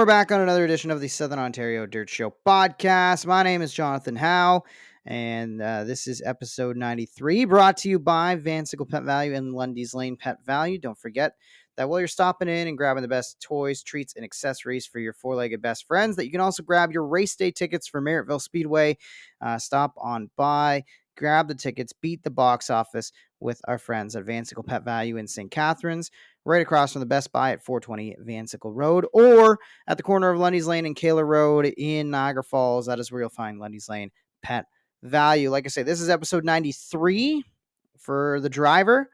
we're back on another edition of the Southern Ontario Dirt Show podcast. My name is Jonathon Howe, and this is episode 93, brought to you by Vansicle Pet Value and Lundy's Lane Pet Value. Don't forget that while you're stopping in and grabbing the best toys, treats, and accessories for your four-legged best friends, that you can also grab your race day tickets for Merrittville Speedway. Stop on by, grab the tickets, beat the box office with our friends at Vansicle Pet Value in St. Catharines, right across from the Best Buy at 420 Vansicle Road, or at the corner of Lundy's Lane and Kayla Road in Niagara Falls. That is where you'll find Lundy's Lane Pet Value. Like I say, this is episode 93 for the driver.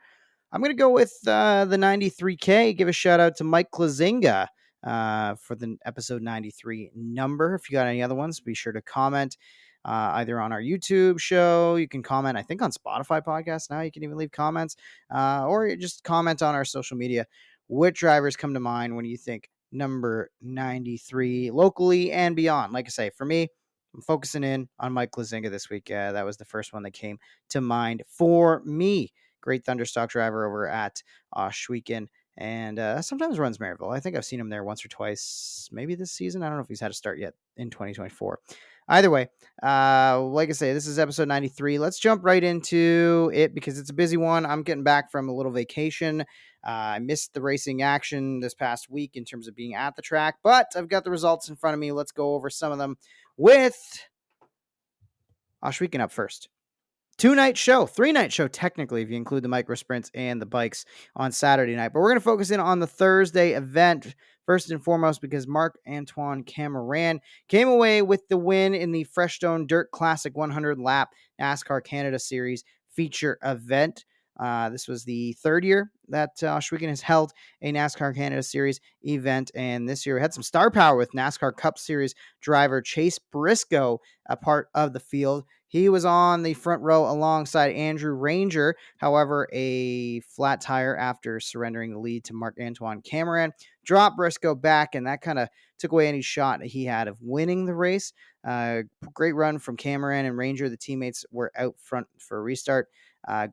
I'm going to go with the 93K. Give a shout out to Mike Klazinga for the episode 93 number. If you got any other ones, be sure to comment either on our YouTube show. You can comment, I think, on Spotify podcasts now. You can even leave comments or you just comment on our social media. Which drivers come to mind when you think number 93 locally and beyond? Like I say, for me, I'm focusing in on Mike Klazinga this week. That was the first one that came to mind for me. Great Thunderstock driver over at Ohsweken, and sometimes runs Merrittville. I think I've seen him there once or twice, maybe this season. I don't know if he's had a start yet in 2024. Either way, like I say, this is episode 93. Let's jump right into it because it's a busy one. I'm getting back from a little vacation. I missed the racing action this past week in terms of being at the track, but I've got the results in front of me. Let's go over some of them with Ohsweken up first. 2-night show, 3-night show, technically, if you include the micro sprints and the bikes on Saturday night. But we're going to focus in on the Thursday event first and foremost because Marc-Antoine Cameron came away with the win in the Freshstone Dirt Classic 100 lap NASCAR Canada Series feature event. This was the third year that Ohsweken has held a NASCAR Canada Series event, and this year we had some star power with NASCAR Cup Series driver Chase Briscoe a part of the field. He was on the front row alongside Andrew Ranger. However, a flat tire after surrendering the lead to Marc-Antoine Cameron dropped Briscoe back, and that kind of took away any shot he had of winning the race. Great run from Cameron and Ranger. The teammates were out front for a restart.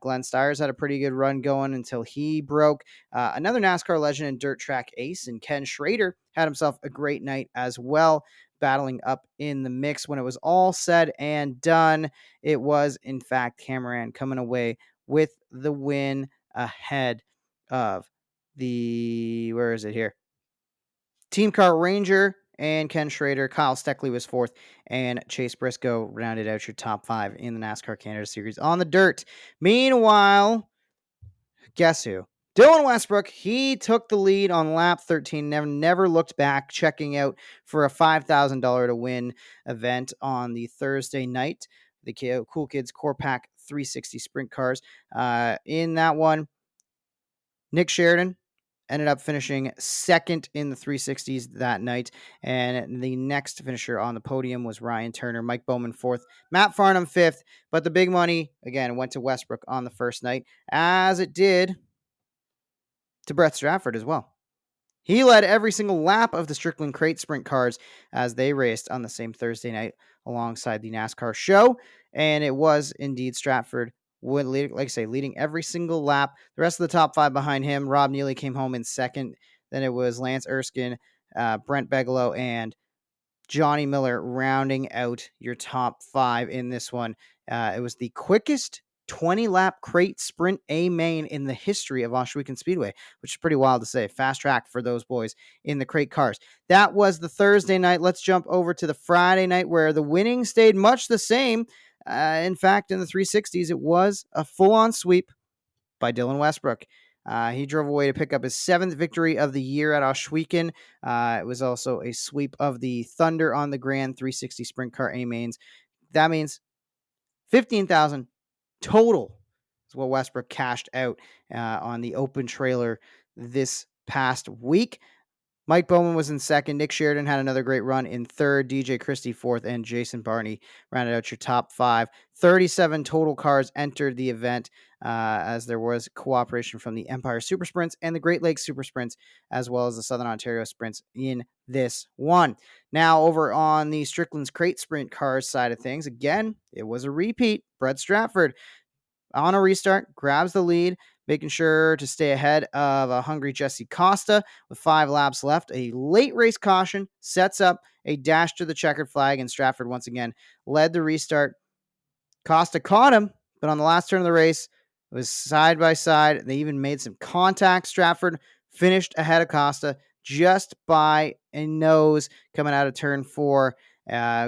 Glenn Stiers had a pretty good run going until he broke. Another NASCAR legend and dirt track ace, and Ken Schrader had himself a great night as well, battling up in the mix. When it was all said and done, it was, in fact, Cameron coming away with the win ahead of the, where is it here? Team Car Ranger and Ken Schrader. Kyle Steckley was fourth, and Chase Briscoe rounded out your top five in the NASCAR Canada Series on the dirt. Meanwhile, guess who? Dylan Westbrook, he took the lead on lap 13, never looked back, checking out for a $5,000 to win event on the Thursday night. The Cool Kids Core Pack 360 Sprint Cars. In that one, Nick Sheridan ended up finishing second in the 360s that night. And the next finisher on the podium was Ryan Turner, Mike Bowman fourth, Matt Farnham fifth. But the big money, again, went to Westbrook on the first night, as it did to Brett Stratford as well. He led every single lap of the Strickland Crate Sprint Cars as they raced on the same Thursday night alongside the NASCAR show. And it was indeed Stratford, like I say, leading every single lap. The rest of the top five behind him, Rob Neely came home in second. Then it was Lance Erskine, Brent Bigelow, and Johnny Miller rounding out your top five in this one. It was the quickest 20-lap crate sprint A main in the history of Ohsweken Speedway, which is pretty wild to say. Fast track for those boys in the crate cars. That was the Thursday night. Let's jump over to the Friday night where the winning stayed much the same. In fact, in the 360s, it was a full-on sweep by Dylan Westbrook. He drove away to pick up his seventh victory of the year at Ohsweken. It was also a sweep of the Thunder on the Grand 360 Sprint Car A-Mains. That means $15,000 total is what Westbrook cashed out on the open trailer this past week. Mike Bowman was in second. Nick Sheridan had another great run in third. DJ Christie fourth, and Jason Barney rounded out your top five. 37 total cars entered the event as there was cooperation from the Empire Super Sprints and the Great Lakes Super Sprints, as well as the Southern Ontario Sprints in this one. Now, over on the Strickland's Crate Sprint Cars side of things, again, it was a repeat. Brett Stratford on a restart grabs the lead, making sure to stay ahead of a hungry Jesse Costa with 5 laps left. A late race caution sets up a dash to the checkered flag, and Stratford once again led the restart. Costa caught him, but on the last turn of the race, it was side by side. They even made some contact. Stratford finished ahead of Costa just by a nose coming out of turn 4.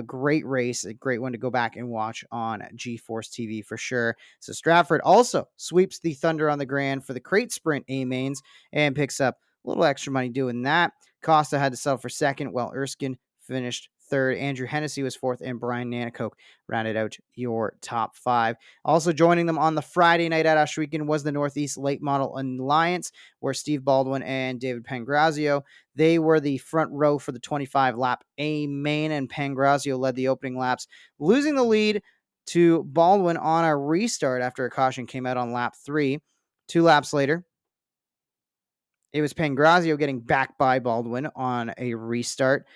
Great race, a great one to go back and watch on GeForce TV for sure. So Stratford also sweeps the Thunder on the Grand for the crate sprint A-mains and picks up a little extra money doing that. Costa had to settle for second, while Erskine finished third. Andrew Hennessy was fourth, and Brian Nanakoke rounded out your top 5. Also joining them on the Friday night at Ohsweken was the Northeast Late Model Alliance, where Steve Baldwin and David Pangrazio, they were the front row for the 25-lap A-main, and Pangrazio led the opening laps, losing the lead to Baldwin on a restart after a caution came out on lap 3. 2 laps later, it was Pangrazio getting back by Baldwin on a restart.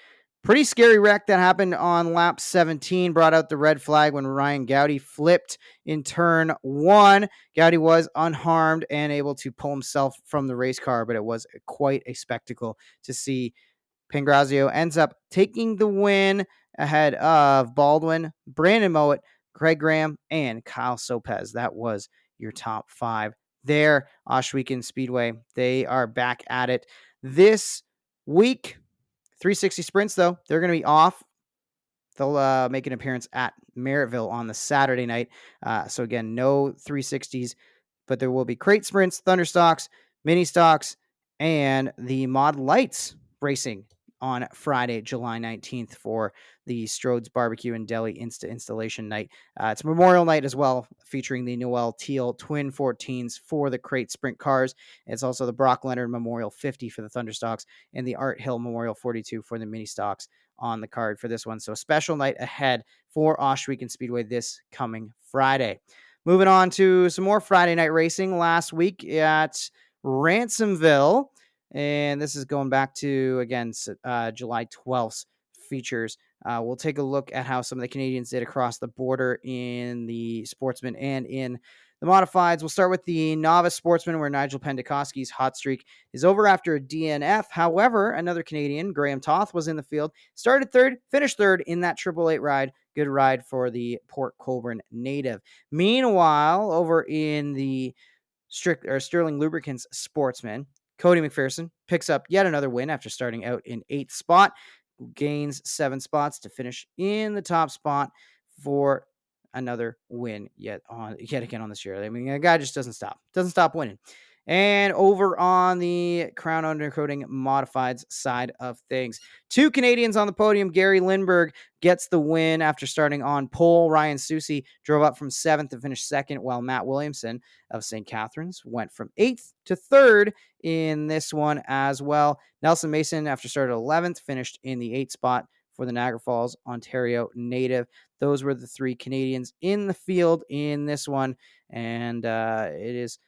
Pretty scary wreck that happened on lap 17, brought out the red flag when Ryan Gowdy flipped in turn 1. Gowdy was unharmed and able to pull himself from the race car, but it was quite a spectacle to see. Pangrazio ends up taking the win ahead of Baldwin, Brandon Mowat, Craig Graham, and Kyle Sopez. That was your top 5 there. Ohsweken Speedway, they are back at it this week. 360 sprints, though, they're going to be off. They'll make an appearance at Merrittville on the Saturday night. So, again, no 360s, but there will be crate sprints, thunder stocks, mini stocks, and the mod lights racing on Friday, July 19th for the Strode's Barbecue and Deli installation night. It's Memorial Night as well, featuring the Noel Teal Twin 14s for the crate sprint cars. It's also the Brock Leonard Memorial 50 for the Thunderstocks and the Art Hill Memorial 42 for the mini stocks on the card for this one. So a special night ahead for Ohsweken Speedway this coming Friday. Moving on to some more Friday night racing last week at Ransomville. And this is going back to, again, July 12th features. We'll take a look at how some of the Canadians did across the border in the sportsman and in the modifieds. We'll start with the novice sportsman, where Nigel Pendikoski's hot streak is over after a DNF. However, another Canadian, Graham Toth, was in the field, started third, finished third in that 888 ride. Good ride for the Port Colborne native. Meanwhile, over in the Sterling Lubricants sportsman, Cody McPherson picks up yet another win after starting out in 8th spot, gains 7 spots to finish in the top spot for another win yet again on this year. I mean, a guy just doesn't stop winning. And over on the Crown Undercoating Modifieds side of things, 2 Canadians on the podium. Gary Lindbergh gets the win after starting on pole. Ryan Susice drove up from 7th to finish 2nd, while Matt Williamson of St. Catharines went from 8th to 3rd in this one as well. Nelson Mason, after starting 11th, finished in the 8th spot for the Niagara Falls, Ontario native. Those were the 3 Canadians in the field in this one, and it is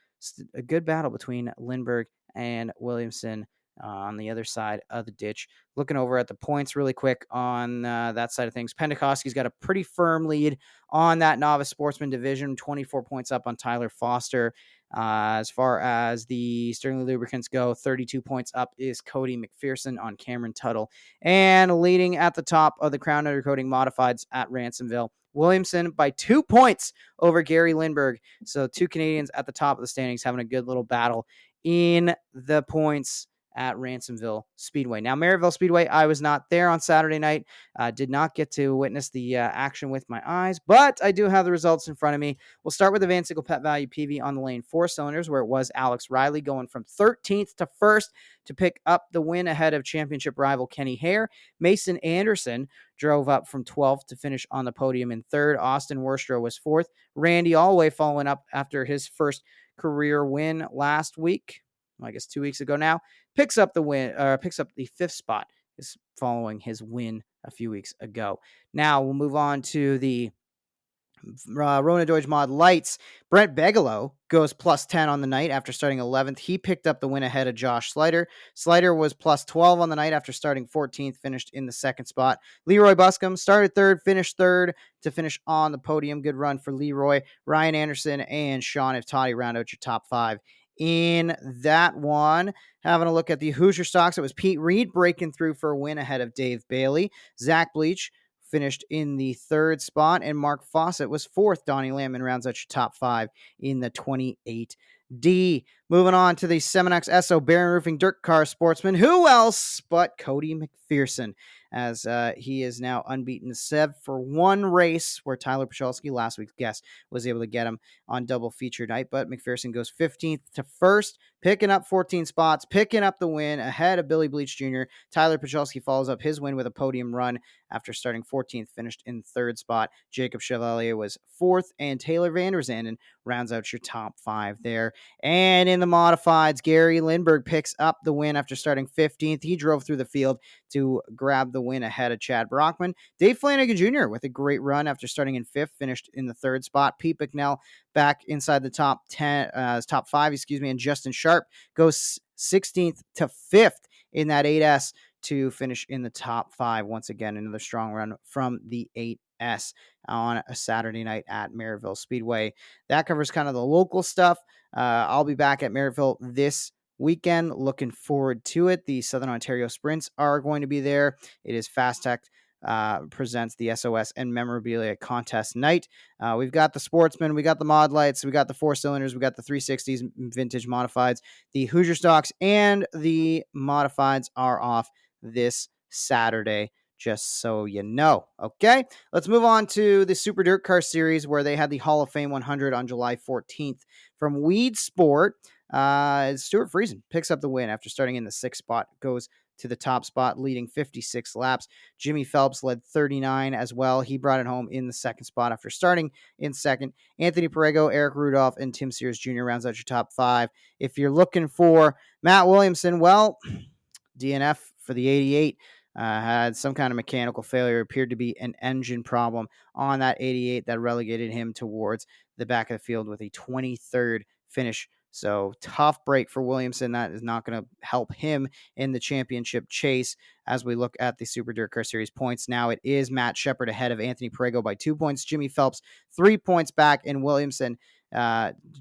a good battle between Lindbergh and Williamson on the other side of the ditch. Looking over at the points really quick on that side of things, Pendikoski's got a pretty firm lead on that novice sportsman division, 24 points up on Tyler Foster. As far as the Sterling Lubricants go, 32 points up is Cody McPherson on Cameron Tuttle. And leading at the top of the Crown Undercoating Modifieds at Ransomville, Williamson by 2 points over Gary Lindbergh. So 2 Canadians at the top of the standings having a good little battle in the points at Ransomville Speedway. Now, Merrittville Speedway, I was not there on Saturday night. Did not get to witness the action with my eyes, but I do have the results in front of me. We'll start with the Van Sickle Pet Value PV on the lane 4 cylinders, where it was Alex Riley going from 13th to 1st to pick up the win ahead of championship rival Kenny Hare. Mason Anderson drove up from 12th to finish on the podium in 3rd. Austin Worstro was 4th. Randy Allway following up after his first career win last week, I guess 2 weeks ago now, picks up the 5th spot, is following his win a few weeks ago. Now we'll move on to the Rona Deutsch Mod Lights. Brent Bigelow goes plus 10 on the night after starting 11th. He picked up the win ahead of Josh Slider. Slider was plus 12 on the night after starting 14th, finished in the 2nd spot. Leroy Buscombe started 3rd, finished 3rd to finish on the podium. Good run for Leroy. Ryan Anderson and Sean Iftati round out your top 5 in that one. Having a look at the Hoosier stocks, it was Pete Reed breaking through for a win ahead of Dave Bailey. Zach Bleach finished in the third spot, and Mark Fawcett was fourth. Donnie Lamb rounds out your top five in the 28D. Moving on to the Seminex Esso Baron Roofing Dirt Car Sportsman. Who else but Cody McPherson, as he is now unbeaten except for one race where Tyler Pachalski, last week's guest, was able to get him on double feature night. But McPherson goes 15th to first, picking up 14 spots, picking up the win ahead of Billy Bleach Jr. Tyler Pachalski follows up his win with a podium run after starting 14th, finished in third spot. Jacob Chevalier was fourth, and Taylor Van Der Zanden rounds out your top five there. And in the modifieds, Gary Lindbergh picks up the win after starting 15th. He drove through the field to grab the win ahead of Chad Brockman. Dave Flanagan Jr. with a great run after starting in fifth, finished in the third spot. Pete Bicknell back inside the top 10, top five, and Justin Sharp goes 16th to 5th in that 8S to finish in the top five. Once again, another strong run from the 8S on a Saturday night at Merrittville Speedway. That covers kind of the local stuff. I'll be back at Merrittville this weekend. Looking forward to it. The Southern Ontario Sprints are going to be there. It is Fast Tech presents the SOS and Memorabilia Contest night. We've got the Sportsman, we got the Mod Lights, we got the 4-cylinders, we got the 360s vintage modifieds. The Hoosier stocks and the modifieds are off this Saturday, just so you know. Okay, let's move on to the Super Dirt Car Series, where they had the Hall of Fame 100 on July 14th. From Weed Sport, Stuart Friesen picks up the win after starting in the sixth spot, goes to the top spot, leading 56 laps. Jimmy Phelps led 39 as well. He brought it home in the second spot after starting in second. Anthony Perego, Eric Rudolph, and Tim Sears Jr. rounds out your top five. If you're looking for Matt Williamson, well, DNF for the 88. Had some kind of mechanical failure, appeared to be an engine problem on that 88 that relegated him towards the back of the field with a 23rd finish. So tough break for Williamson. That is not going to help him in the championship chase. As we look at the Super Dirt Car Series points now, it is Matt Shepard ahead of Anthony Perego by 2 points. Jimmy Phelps 3 points back, and Williamson,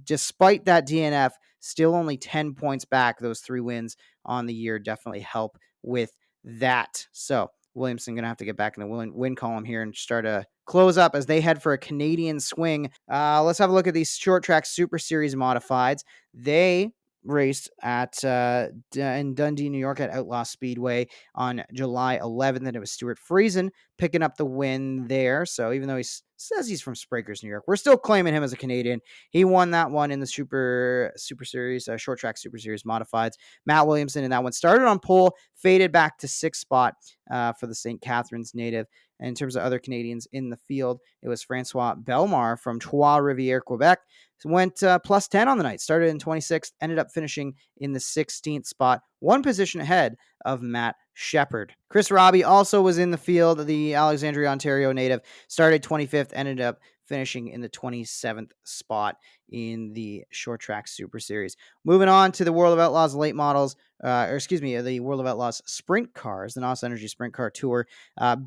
despite that DNF, still only 10 points back. Those 3 wins on the year definitely help with that. So Williamson going to have to get back in the win column here and start a close up as they head for a Canadian swing. Let's have a look at these short track Super Series modifieds. They raced at in Dundee, New York at Outlaw Speedway on July 11th, and it was Stuart Friesen picking up the win there. So even though he says he's from Sprakers, New York, we're still claiming him as a Canadian. He won that one in the Super Series, short track Super Series modifieds. Matt Williamson in that one started on pole, faded back to sixth spot for the St. Catharines native. And in terms of other Canadians in the field, it was Francois Belmar from Trois-Rivières, Quebec. Went plus 10 on the night, started in 26th, ended up finishing in the 16th spot, one position ahead of Matt Shepard. Chris Robbie also was in the field, the Alexandria, Ontario native, started 25th, ended up finishing in the 27th spot in the short track Super Series. Moving on to the World of Outlaws late models, the World of Outlaws sprint cars, the NOS Energy Sprint Car Tour.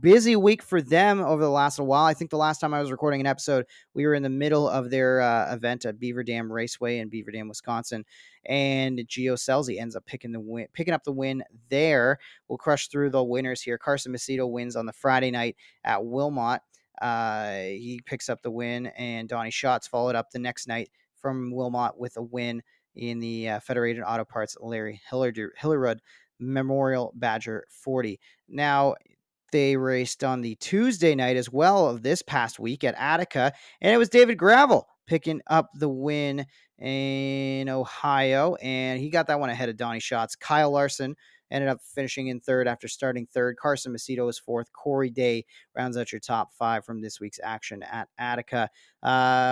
Busy week for them over the last while. I think the last time I was recording an episode, we were in the middle of their event at Beaver Dam Raceway in Beaver Dam, Wisconsin, and Gio Scelzi ends up picking up the win there. We'll crush through the winners here. Carson Macedo wins on the Friday night at Wilmot. He picks up the win, and Donnie Schatz followed up the next night from Wilmot with a win in the Federated Auto Parts Larry Hillerud Memorial Badger 40. Now, they raced on the Tuesday night as well of this past week at Attica, and it was David Gravel picking up the win in Ohio, and he got that one ahead of Donnie Schatz. Kyle Larson ended up finishing in third after starting third. Carson Macedo was fourth. Corey Day rounds out your top five from this week's action at Attica.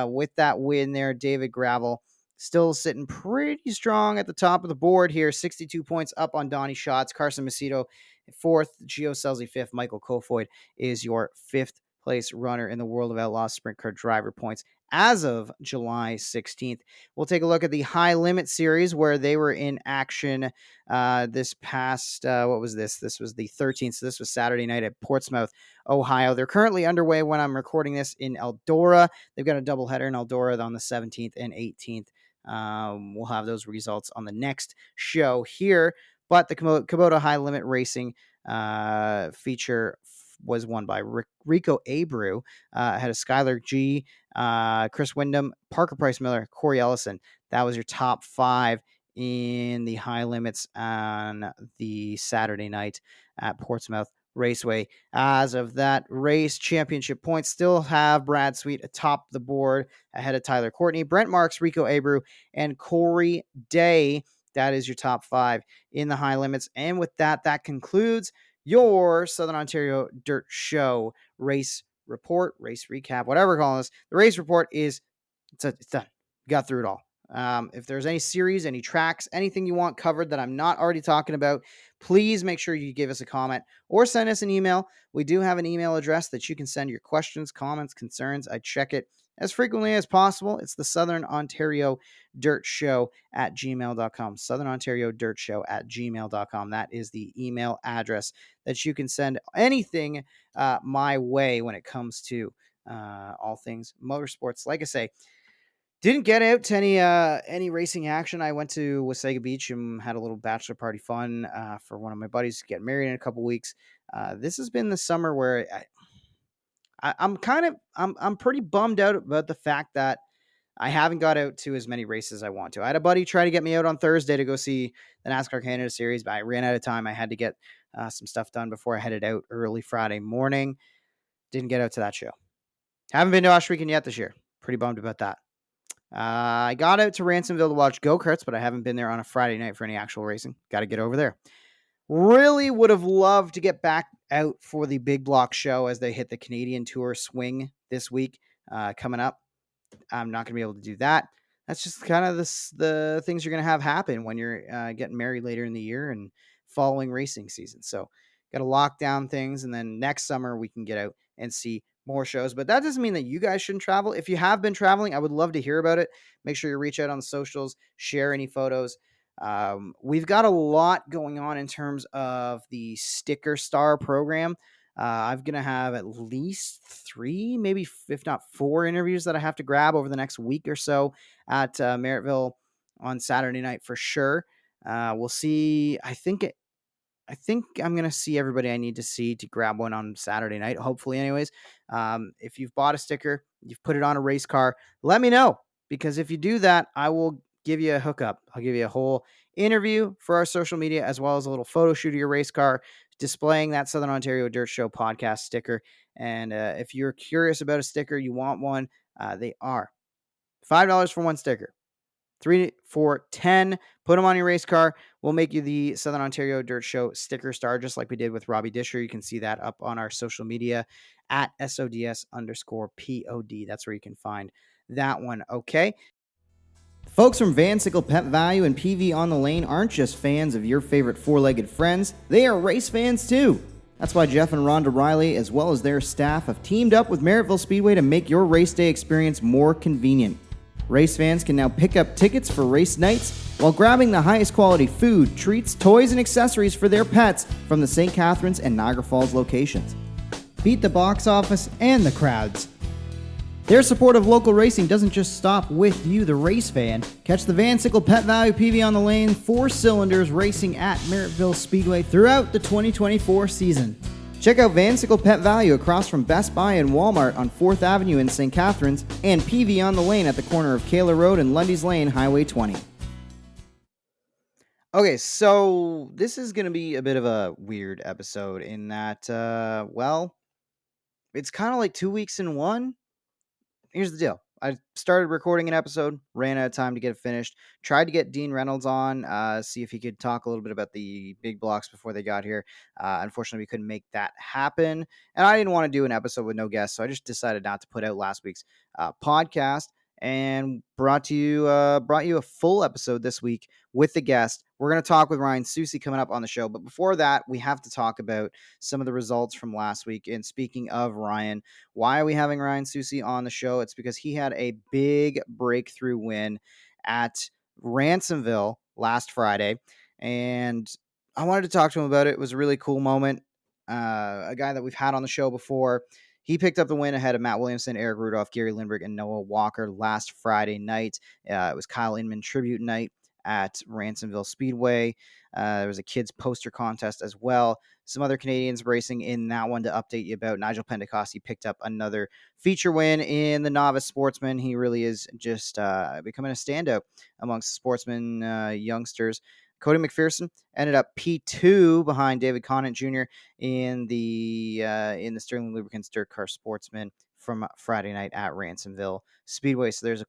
With that win there, David Gravel still sitting pretty strong at the top of the board here. 62 points up on Donnie Schatz. Carson Macedo fourth. Gio Scelzi fifth. Michael Kofoid is your fifth place runner in the World of Outlaws Sprint Car driver points as of July 16th. We'll take a look at the High Limit Series where they were in action this past, what was this? This was the 13th, so this was Saturday night at Portsmouth, Ohio. They're currently underway when I'm recording this in Eldora. They've got a doubleheader in Eldora on the 17th and 18th. We'll have those results on the next show here. But the Kubota High Limit Racing feature was won by Rico Abreu, ahead of Skylar G, Chris Wyndham, Parker Price Miller, Corey Ellison. That was your top 5 in the high limits on the Saturday night at Portsmouth Raceway. As of that race, championship points still have Brad Sweet atop the board ahead of Tyler Courtney, Brent Marks, Rico Abreu, and Corey Day. That is your top 5 in the high limits. And with that, that concludes your Southern Ontario Dirt Show race report, race recap, whatever we're calling this. The race report is it's done. We got through it all. If there's any series, any tracks, anything you want covered that I'm not already talking about, please make sure you give us a comment or send us an email. We do have an email address that you can send your questions, comments, concerns. I check it as frequently as possible. It's the Southern Ontario Dirt Show at gmail.com. Southern Ontario Dirt Show at gmail.com. That is the email address that you can send anything my way when it comes to all things motorsports. Like I say, didn't get out to any racing action. I went to Wasaga Beach and had a little bachelor party fun for one of my buddies getting married in a couple weeks. This has been the summer where I'm pretty bummed out about the fact that I haven't got out to as many races as I want to. I had a buddy try to get me out on Thursday to go see the NASCAR Canada Series, but I ran out of time. I had to get some stuff done before I headed out early Friday morning. Didn't get out to that show. Haven't been to Ohsweken yet this year. Pretty bummed about that. I got out to Ransomville to watch go-karts, but I haven't been there on a Friday night for any actual racing. Got to get over there. Really would have loved to get back out for the Big Block show as they hit the Canadian Tour swing this week coming up. I'm not going to be able to do that. That's just kind of the things you're going to have happen when you're getting married later in the year and following racing season. So got to lock down things, and then next summer we can get out and see more shows. But that doesn't mean that you guys shouldn't travel. If you have been traveling, I would love to hear about it. Make sure you reach out on the socials, share any photos. We've got a lot going on in terms of the Sticker Star program. I'm going to have at least 3, maybe if not 4 interviews that I have to grab over the next week or so at Merrittville on Saturday night for sure. We'll see. I think I'm going to see everybody I need to see to grab one on Saturday night, hopefully anyways. If you've bought a sticker, you've put it on a race car, let me know, because if you do that, I will give you a hookup. I'll give you a whole interview for our social media, as well as a little photo shoot of your race car displaying that Southern Ontario Dirt Show podcast sticker. And if you're curious about a sticker, you want one, they are $5 for one sticker. 3 for 10. Put them on your race car. We'll make you the Southern Ontario Dirt Show sticker star, just like we did with Robbie Disher. You can see that up on our social media at SODS_POD. That's where you can find that one. Okay. Folks from Van Sickle Pet Value and PV on the Lane aren't just fans of your favorite four-legged friends, they are race fans too. That's why Jeff and Rhonda Riley, as well as their staff, have teamed up with Merrittville Speedway to make your race day experience more convenient. Race fans can now pick up tickets for race nights while grabbing the highest quality food, treats, toys, and accessories for their pets from the St. Catharines and Niagara Falls locations. Beat the box office and the crowds. Their support of local racing doesn't just stop with you, the race fan. Catch the Van Sickle Pet Value PV on the Lane 4 cylinders racing at Merrittville Speedway throughout the 2024 season. Check out Van Sickle Pet Value across from Best Buy and Walmart on 4th Avenue in St. Catharines, and PV on the Lane at the corner of Kayla Road and Lundy's Lane, Highway 20. Okay, so this is going to be a bit of a weird episode in that, it's kind of like 2 weeks in one. Here's the deal. I started recording an episode, ran out of time to get it finished, tried to get Dean Reynolds on, see if he could talk a little bit about the big blocks before they got here. Unfortunately, we couldn't make that happen, and I didn't want to do an episode with no guests, so I just decided not to put out last week's podcast, and brought you a full episode this week with the guest. We're going to talk with Ryan Susice coming up on the show, but before that, we have to talk about some of the results from last week. And speaking of Ryan, why are we having Ryan Susice on the show? It's because he had a big breakthrough win at Ransomville last Friday, and I wanted to talk to him about it. It was a really cool moment. A guy that we've had on the show before. He picked up the win ahead of Matt Williamson, Eric Rudolph, Gary Lindbergh, and Noah Walker last Friday night. It was Kyle Inman tribute night at Ransomville Speedway. There was a kids poster contest as well. Some other Canadians racing in that one to update you about. Nigel Pentecoste picked up another feature win in the novice sportsman. He really is just becoming a standout amongst sportsmen youngsters. Cody McPherson ended up P2 behind David Conant Jr. in the Sterling Lubricants Dirt Car Sportsman from Friday night at Ransomville Speedway. So there's a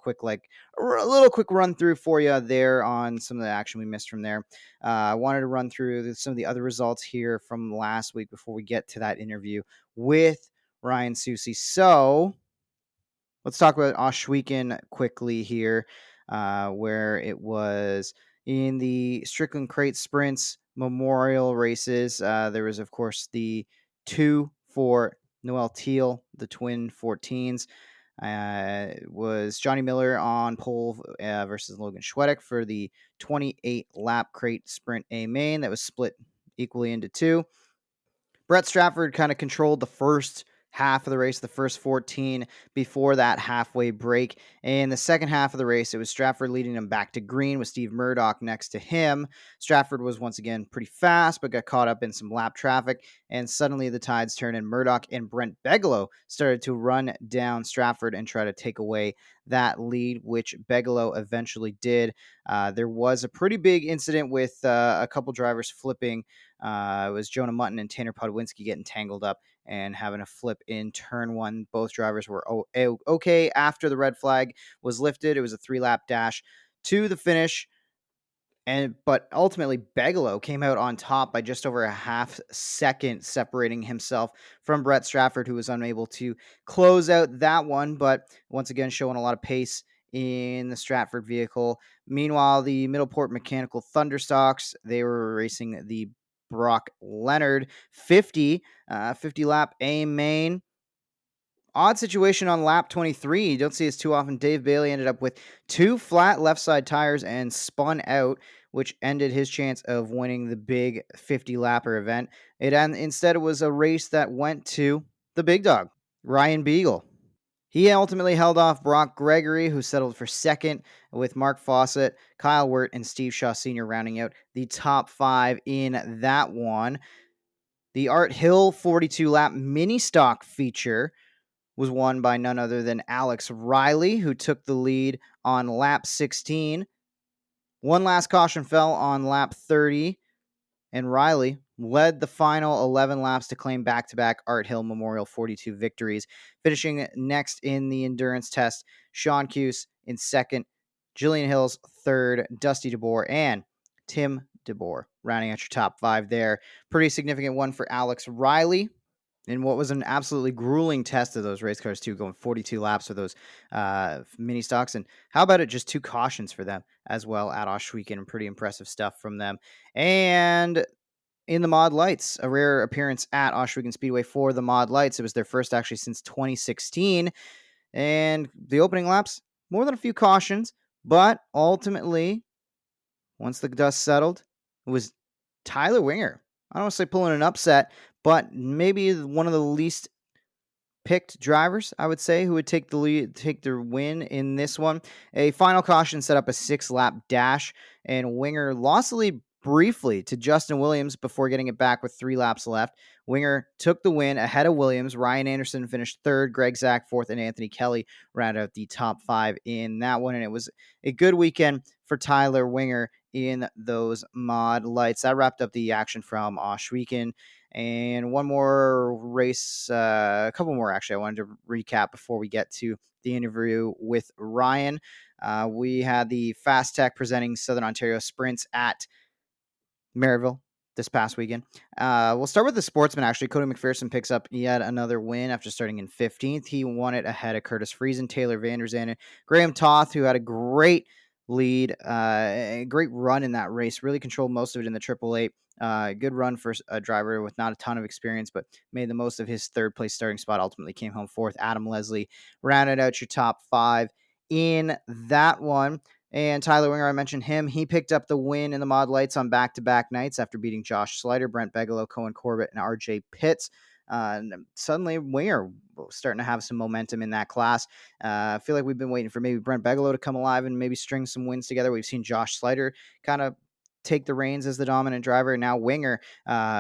little quick run through for you there on some of the action we missed from there. I wanted to run through some of the other results here from last week before we get to that interview with Ryan Susice. So let's talk about Ohsweken quickly here, where it was in the Strickland Crate Sprints Memorial races. There was, of course, the 2 for Noel Teal, the twin 14s. Was Johnny Miller on pole versus Logan Schwedick for the 28-lap Crate Sprint A main that was split equally into two. Brett Stratford kind of controlled the first half of the race, the first 14 before that halfway break. In the second half of the race, it was Stratford leading him back to green with Steve Murdoch next to him. Stratford was once again pretty fast, but got caught up in some lap traffic, and suddenly the tides turned, and Murdoch and Brent Bigelow started to run down Stratford and try to take away that lead, which Bigelow eventually did. There was a pretty big incident with a couple drivers flipping. It was Jonah Mutton and Tanner Podwinski getting tangled up and having a flip in turn one. Both drivers were okay after the red flag was lifted. It was a 3-lap dash to the finish. But ultimately, Bigelow came out on top by just over a half second, separating himself from Brett Stratford, who was unable to close out that one. But once again, showing a lot of pace in the Stratford vehicle. Meanwhile, the Middleport Mechanical Thunderstocks, they were racing the Brock Leonard 50 lap A main. Odd situation on lap 23. You don't see this too often. Dave Bailey ended up with 2 flat left side tires and spun out, which ended his chance of winning the big 50-lapper event. Instead, it was a race that went to the big dog, Ryan Beagle. He ultimately held off Brock Gregory, who settled for second, with Mark Fawcett, Kyle Wirt, and Steve Shaw Sr. rounding out the top 5 in that one. The Art Hill 42-lap mini stock feature was won by none other than Alex Riley, who took the lead on lap 16. One last caution fell on lap 30, and Riley led the final 11 laps to claim back-to-back Art Hill Memorial 42 victories, finishing next in the endurance test. Sean Cuse in second, Jillian Hills third, Dusty DeBoer, and Tim DeBoer rounding out your top 5 there. Pretty significant one for Alex Riley. And what was an absolutely grueling test of those race cars, too, going 42 laps for those mini stocks. And how about it? Just 2 cautions for them as well at Ohsweken, and pretty impressive stuff from them. And in the Mod Lights, a rare appearance at Ohsweken Speedway for the Mod Lights. It was their first actually since 2016. And the opening laps, more than a few cautions, but ultimately, once the dust settled, it was Tyler Winger. I don't want to say pulling an upset, but maybe one of the least picked drivers, I would say, who would take the lead, take their win in this one. A final caution set up a 6-lap dash, and Winger lost the lead briefly to Justin Williams before getting it back with 3 laps left. Winger took the win ahead of Williams. Ryan Anderson finished third, Greg Zach fourth, and Anthony Kelly rounded out the top 5 in that one. And it was a good weekend for Tyler Winger in those Mod Lights. That wrapped up the action from Ohsweken. And one more race, a couple more actually, I wanted to recap before we get to the interview with Ryan. We had the Fast Tech presenting Southern Ontario Sprints at Merrittville this past weekend. We'll start with the sportsman, actually. Cody McPherson picks up yet another win after starting in 15th. He won it ahead of Curtis Friesen, Taylor Vanderzanden, Graham Toth, who had a great lead, a great run in that race, really controlled most of it in the Triple Eight. Good run for a driver with not a ton of experience, but made the most of his third place starting spot. Ultimately came home fourth. Adam Leslie rounded out your top 5 in that one. And Tyler Winger, I mentioned him. He picked up the win in the Mod Lights on back-to-back nights after beating Josh Slider, Brent Bigelow, Cohen Corbett, and RJ Pitts. And suddenly, Winger starting to have some momentum in that class. I feel like we've been waiting for maybe Brent Bigelow to come alive and maybe string some wins together. We've seen Josh Slider kind of take the reins as the dominant driver. Now Winger,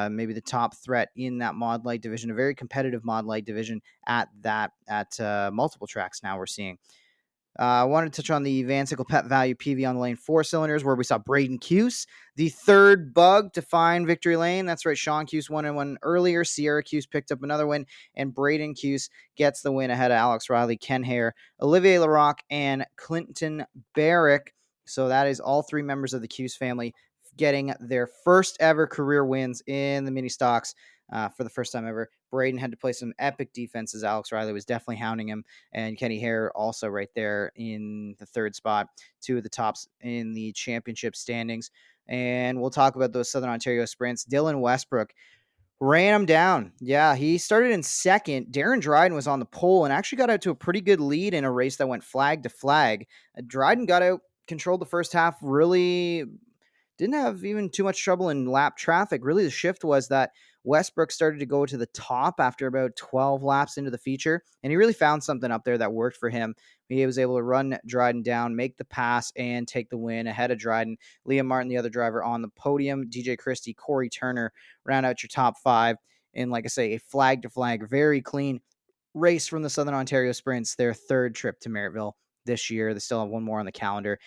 maybe the top threat in that mod light division, a very competitive mod light division at multiple tracks now we're seeing. I wanted to touch on the Van Sickle Pet Value PV on the lane 4 cylinders, where we saw Braden Cuse, the third bug to find victory lane. That's right, Sean Cuse won one earlier. Sierra Cuse picked up another win, and Braden Cuse gets the win ahead of Alex Riley, Ken Hare, Olivier Larocque, and Clinton Barrick. So that is all three members of the Cuse family getting their first ever career wins in the mini stocks. For the first time ever. Braden had to play some epic defenses. Alex Riley was definitely hounding him, and Kenny Hare also right there in the third spot, two of the tops in the championship standings. And we'll talk about those Southern Ontario sprints. Dylan Westbrook ran him down. Yeah, he started in second. Darren Dryden was on the pole and actually got out to a pretty good lead in a race that went flag to flag. Dryden got out, controlled the first half, really didn't have even too much trouble in lap traffic. Really, the shift was that Westbrook started to go to the top after about 12 laps into the feature, and he really found something up there that worked for him. He was able to run Dryden down, make the pass, and take the win ahead of Dryden. Liam Martin, the other driver on the podium, DJ Christie, Corey Turner, round out your top five. And like I say, a flag to flag, very clean race from the Southern Ontario Sprints, their third trip to Merrittville this year. They still have one more on the calendar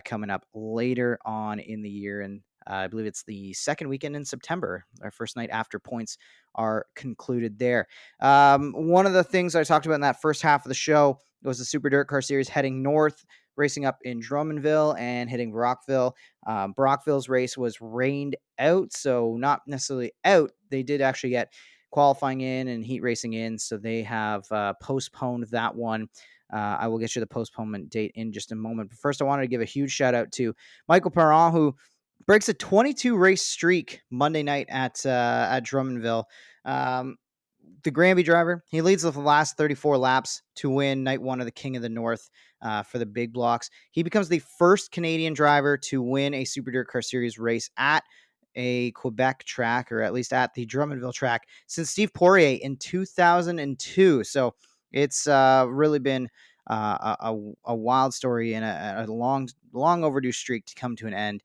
coming up later on in the year. And I believe it's the second weekend in September, our first night after points are concluded there. One of the things I talked about in that first half of the show was the Super Dirt Car Series heading north, racing up in Drummondville and hitting Brockville. Brockville's race was rained out, so not necessarily out. They did actually get qualifying in and heat racing in, so they have postponed that one. I will get you the postponement date in just a moment. But first, I wanted to give a huge shout out to Michael Perron, who breaks a 22 race streak Monday night at Drummondville. The Granby driver, he leads the last 34 laps to win night one of the King of the North for the big blocks. He becomes the first Canadian driver to win a Super Dirt Car Series race at a Quebec track, or at least at the Drummondville track, since Steve Poirier in 2002. So it's really been a wild story and a long overdue streak to come to an end.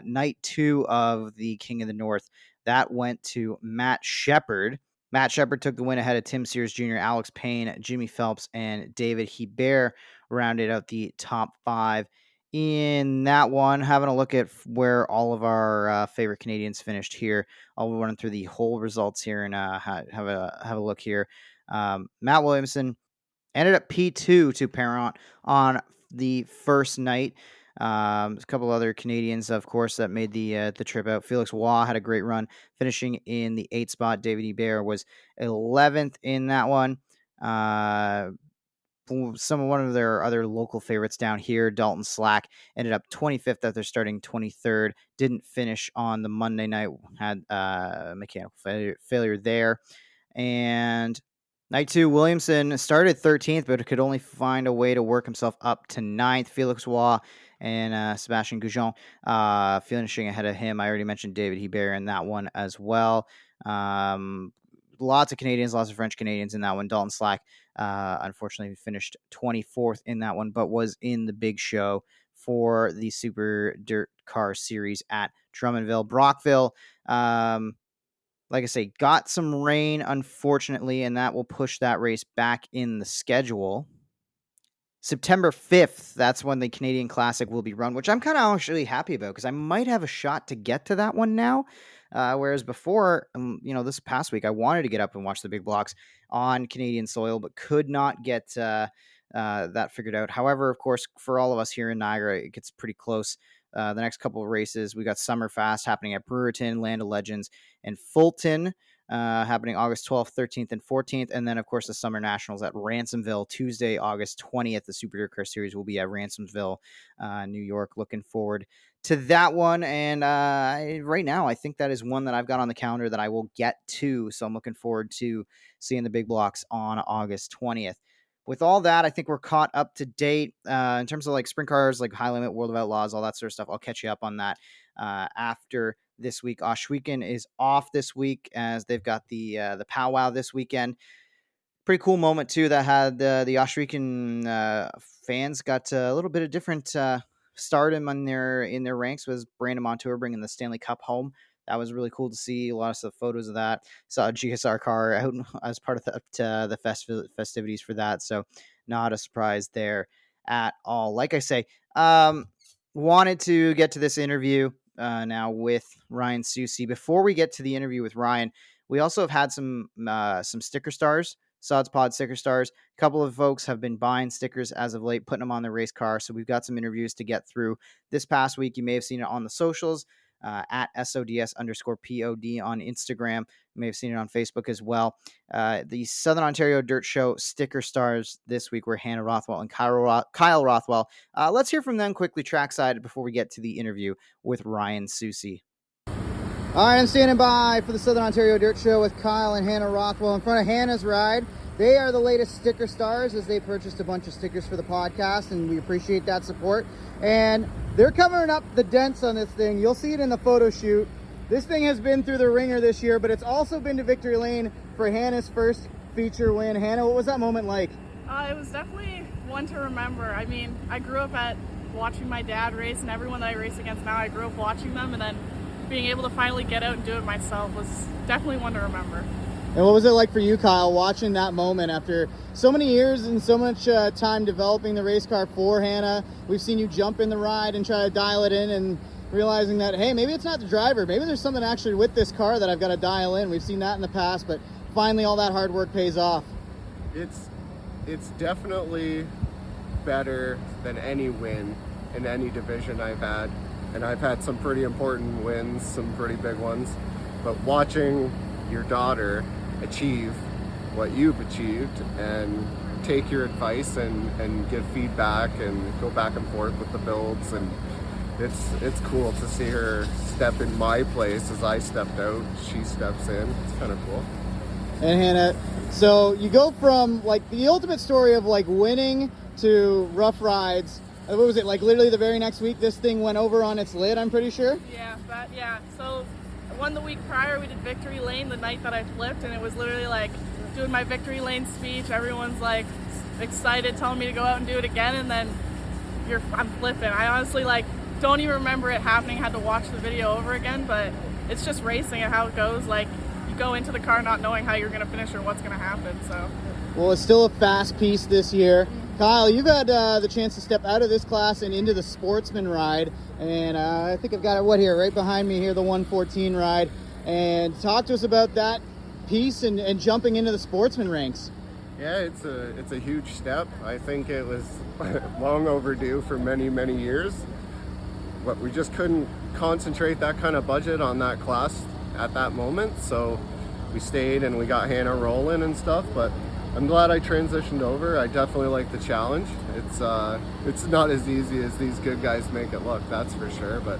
Night two of the King of the North, that went to Matt Shepard. Matt Shepard took the win ahead of Tim Sears Jr., Alex Payne, Jimmy Phelps, and David Hebert rounded out the top five in that one. Having a look at where all of our favorite Canadians finished here. I'll run through the whole results here and have a look here. Matt Williamson ended up P2 to Parent on the first night. A couple other Canadians, of course, that made the trip out. Felix Waugh had a great run, finishing in the 8th spot. David Hebert was 11th in that one. One of their other local favorites down here, Dalton Slack, ended up 25th after starting 23rd. Didn't finish on the Monday night. Had mechanical failure there. And night two, Williamson started 13th, but could only find a way to work himself up to 9th. Felix Waugh and Sebastian Goujon finishing ahead of him. I already mentioned David Hebert in that one as well. Lots of Canadians, lots of French Canadians in that one. Dalton Slack, unfortunately, finished 24th in that one, but was in the big show for the Super Dirt Car Series at Drummondville. Brockville, like I say, got some rain, unfortunately, and that will push that race back in the schedule. September 5th, that's when the Canadian Classic will be run, which I'm kind of actually happy about because I might have a shot to get to that one now. Whereas before, this past week, I wanted to get up and watch the big blocks on Canadian soil, but could not get that figured out. However, of course, for all of us here in Niagara, it gets pretty close. The next couple of races, we got Summerfast happening at Brewerton, Land of Legends, and Fulton, happening August 12th, 13th, and 14th. And then, of course, the Summer Nationals at Ransomville, Tuesday, August 20th. The Super Dirt Car Series will be at Ransomville, New York. Looking forward to that one. And right now, I think that is one that I've got on the calendar that I will get to. So I'm looking forward to seeing the big blocks on August 20th. With all that, I think we're caught up to date in terms of like sprint cars, like High Limit, World of Outlaws, all that sort of stuff. I'll catch you up on that after this week. Ohsweken is off this week as they've got the powwow this weekend. Pretty cool moment too that had the Ohsweken fans got a little bit of different stardom in their ranks. Was Brandon Montour bringing the Stanley Cup home. That was really cool to see. A lot of photos of that. Saw a GSR car out as part of the festivities for that. So not a surprise there at all. Like I say, wanted to get to this interview now with Ryan Susice. Before we get to the interview with Ryan, we also have had some sticker stars, Sods Pod sticker stars. A couple of folks have been buying stickers as of late, putting them on their race car. So we've got some interviews to get through this past week. You may have seen it on the socials. At SODS_POD on Instagram. You may have seen it on Facebook as well. The Southern Ontario Dirt Show sticker stars this week were Hana Rothwell and Kyle Rothwell. Let's hear from them quickly trackside before we get to the interview with Ryan Susice. All right, I'm standing by for the Southern Ontario Dirt Show with Kyle and Hana Rothwell in front of Hana's ride. They are the latest sticker stars as they purchased a bunch of stickers for the podcast, and we appreciate that support. And they're covering up the dents on this thing. You'll see it in the photo shoot. This thing has been through the ringer this year, but it's also been to victory lane for Hana's first feature win. Hana, what was that moment like? It was definitely one to remember. I mean, I grew up watching my dad race, and everyone that I race against now, I grew up watching them, and then being able to finally get out and do it myself was definitely one to remember. And what was it like for you, Kyle, watching that moment after so many years and so much time developing the race car for Hana? We've seen you jump in the ride and try to dial it in, and realizing that, hey, maybe it's not the driver. Maybe there's something actually with this car that I've got to dial in. We've seen that in the past, but finally all that hard work pays off. It's definitely better than any win in any division I've had. And I've had some pretty important wins, some pretty big ones. But watching your daughter achieve what you've achieved and take your advice and give feedback and go back and forth with the builds, and it's cool to see her step in my place. As I stepped out, she steps in. It's kind of cool. And Hana, so you go from like the ultimate story of like winning to rough rides. What was it, like literally the very next week this thing went over on its lid, I'm pretty sure? Yeah. So I won the week prior. We did victory lane the night that I flipped, and it was literally like doing my victory lane speech. Everyone's like excited, telling me to go out and do it again, and then I'm flipping. I honestly like don't even remember it happening. Had to watch the video over again, but it's just racing and how it goes. Like you go into the car not knowing how you're going to finish or what's going to happen. So well, it's still a fast piece this year. Kyle, you've had the chance to step out of this class and into the sportsman ride, and I think I've got it right behind me here, the 114 ride, and talk to us about that piece and jumping into the sportsman ranks. Yeah, it's a huge step. I think it was long overdue for many years, but we just couldn't concentrate that kind of budget on that class at that moment, so we stayed and we got Hana rolling and stuff. But I'm glad I transitioned over. I definitely like the challenge. It's not as easy as these good guys make it look, that's for sure, but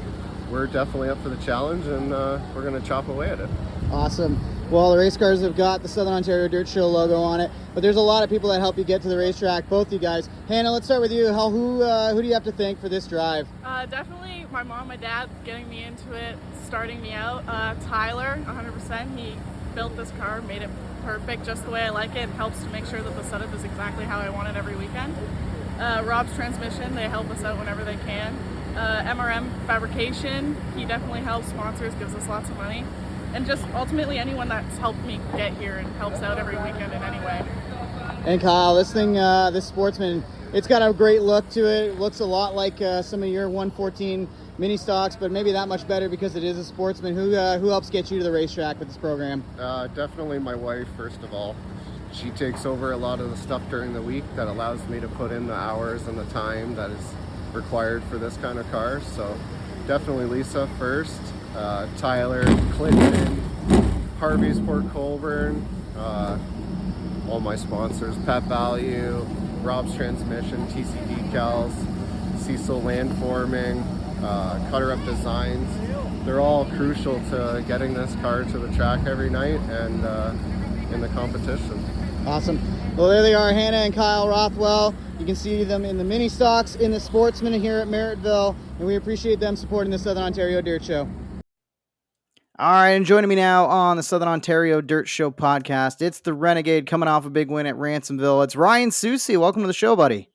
we're definitely up for the challenge, and we're going to chop away at it. Awesome. Well, the race cars have got the Southern Ontario Dirt Show logo on it, but there's a lot of people that help you get to the racetrack, both you guys. Hana, let's start with you. Who do you have to thank for this drive? Definitely my mom, my dad getting me into it, starting me out. Tyler, 100%. He built this car, made it perfect just the way I like it, and helps to make sure that the setup is exactly how I want it every weekend. Rob's Transmission, they help us out whenever they can. MRM Fabrication, he definitely helps, sponsors, gives us lots of money. And just ultimately anyone that's helped me get here and helps out every weekend in any way. And Kyle, this thing, this Sportsman, it's got a great look to it. It looks a lot like some of your 114 mini stocks, but maybe that much better because it is a Sportsman. Who helps get you to the racetrack with this program? Definitely my wife, first of all. She takes over a lot of the stuff during the week that allows me to put in the hours and the time that is required for this kind of car. So definitely Lisa first, Tyler, Clinton, Harvey's Port Colborne, all my sponsors, Pet Value, Rob's Transmission, TC Decals, Cecil Landforming, Cutter Up Designs. They're all crucial to getting this car to the track every night and in the competition. Awesome. Well, there they are, Hana and Kyle Rothwell. You can see them in the mini stocks, in the Sportsman here at Merrittville, and we appreciate them supporting the Southern Ontario Dirt Show. All right, and joining me now on the Southern Ontario Dirt Show podcast, it's the Renegade coming off a big win at Ransomville. It's Ryan Susice. Welcome to the show, buddy.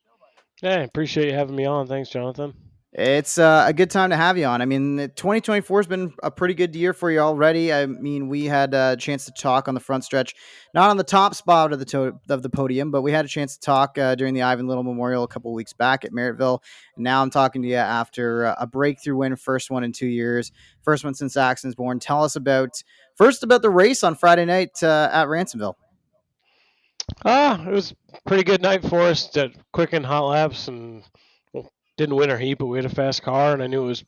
Hey, appreciate you having me on. Thanks, Jonathan. It's a good time to have you on. I mean, 2024 has been a pretty good year for you already. I mean, we had a chance to talk on the front stretch, not on the top spot of the podium, but we had a chance to talk during the Ivan Little Memorial a couple of weeks back at Merrittville. And now I'm talking to you after a breakthrough win, first one in 2 years, first one since Axon's born. Tell us about the race on Friday night at Ransomville. It was a pretty good night for us. Did quick and hot laps, and well, didn't win our heat, but we had a fast car, and I knew it's